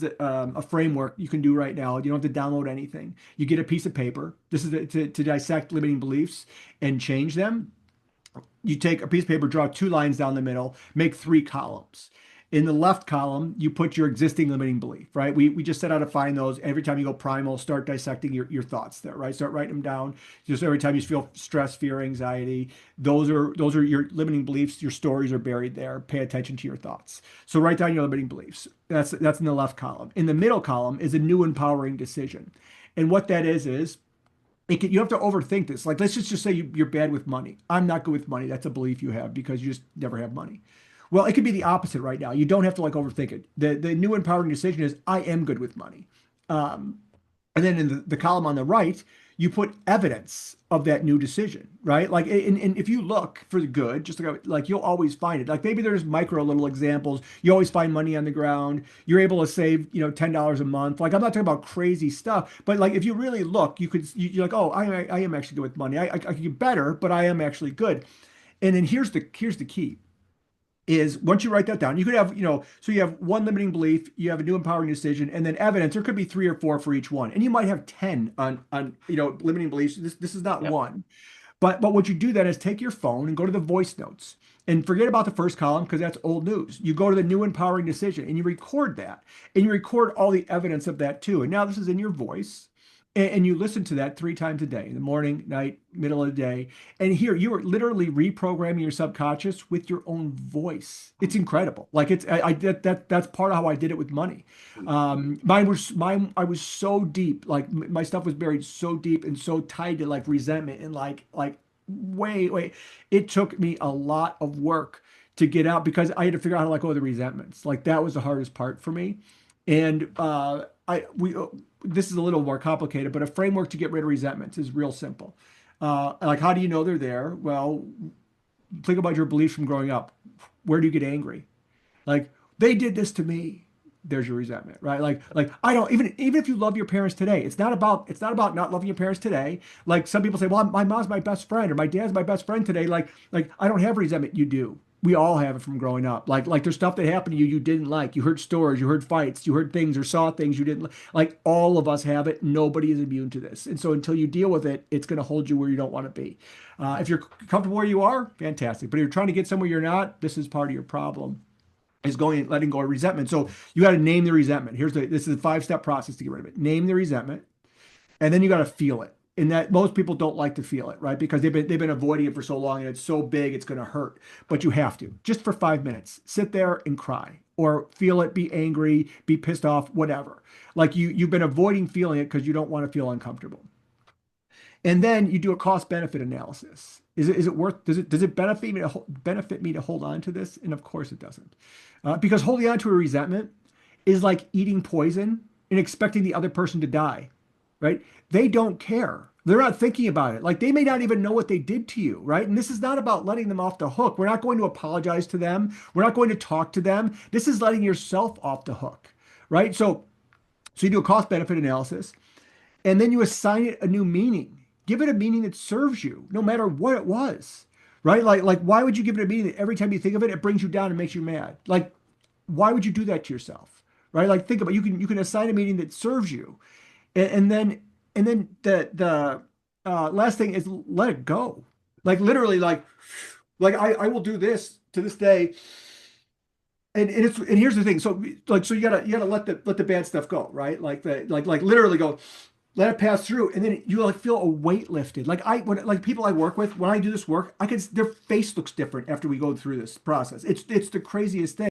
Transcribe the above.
a framework you can do right now. You don't have to download anything. You get a piece of paper. This is to dissect limiting beliefs and change them. You take a piece of paper, draw 2 lines down the middle, make 3 columns. In the left column, you put your existing limiting belief, right? We just set out to find those. Every time you go primal, start dissecting your thoughts there, right? Start writing them down. Just every time you feel stress, fear, anxiety, those are your limiting beliefs. Your stories are buried there. Pay attention to your thoughts. So write down your limiting beliefs. That's in the left column. In the middle column is a new empowering decision. And what that is you have to overthink this. Like, let's just say you're bad with money. I'm not good with money. That's a belief you have because you just never have money. Well, it could be the opposite right now. You don't have to like overthink it. The new empowering decision is I am good with money. And then in the column on the right, you put evidence of that new decision, right? Like, and if you look for the good, just like you'll always find it. Like maybe there's micro little examples. You always find money on the ground. You're able to save, $10 a month. Like I'm not talking about crazy stuff, but like if you really look, you're like, oh, I am actually good with money. I could get better, but I am actually good. And then here's the key. Is once you write that down, you could have, so you have one limiting belief, you have a new empowering decision, and then evidence. There could be 3 or 4 for each one, and you might have 10 on limiting beliefs. This is not one, but what you do then is take your phone and go to the voice notes and forget about the first column because that's old news. You go to the new empowering decision and you record that, and you record all the evidence of that too. And now this is in your voice. And you listen to that 3 times a day, in the morning, night, middle of the day. And here you are literally reprogramming your subconscious with your own voice. It's incredible. Like that's part of how I did it with money. I was so deep, like my stuff was buried so deep and so tied to like resentment and like way. It took me a lot of work to get out because I had to figure out how to let go of the resentments. Like that was the hardest part for me. And this is a little more complicated, but a framework to get rid of resentments is real simple. Like, how do you know they're there? Well, think about your beliefs from growing up. Where do you get angry? Like, they did this to me. There's your resentment, right? Like I don't even if you love your parents today, it's not about not loving your parents today. Like some people say, well, my mom's my best friend or my dad's my best friend today. Like I don't have resentment. You do. We all have it from growing up. Like there's stuff that happened to you didn't like. You heard stories, you heard fights, you heard things or saw things you didn't like. All of us have it. Nobody is immune to this. And so until you deal with it, it's going to hold you where you don't want to be. If you're comfortable where you are, fantastic. But if you're trying to get somewhere you're not, this is part of your problem. Is letting go of resentment. So you got to name the resentment. This is a 5-step process to get rid of it. Name the resentment, and then you got to feel it. And that most people don't like to feel it, right? Because they've been avoiding it for so long and it's so big, it's going to hurt. But you have to, just for 5 minutes, sit there and cry or feel it, be angry, be pissed off, whatever. Like you've been avoiding feeling it because you don't want to feel uncomfortable. And then you do a cost benefit analysis. Is it worth, does it benefit me to hold on to this? And of course it doesn't. Because holding on to a resentment is like eating poison and expecting the other person to die, right? They don't care. They're not thinking about it. Like they may not even know what they did to you, right? And this is not about letting them off the hook. We're not going to apologize to them. We're not going to talk to them. This is letting yourself off the hook, right? So you do a cost benefit analysis and then you assign it a new meaning. Give it a meaning that serves you no matter what it was, right? Like why would you give it a meaning that every time you think of it, it brings you down and makes you mad? Like, why would you do that to yourself, right? Like think about, you can assign a meaning that serves you. And then the last thing is let it go. Like literally, like I will do this to this day. And here's the thing. So you gotta let the bad stuff go, right? Like literally go, let it pass through, and then you like feel a weight lifted. When people I work with, when I do this work, their face looks different after we go through this process. It's the craziest thing.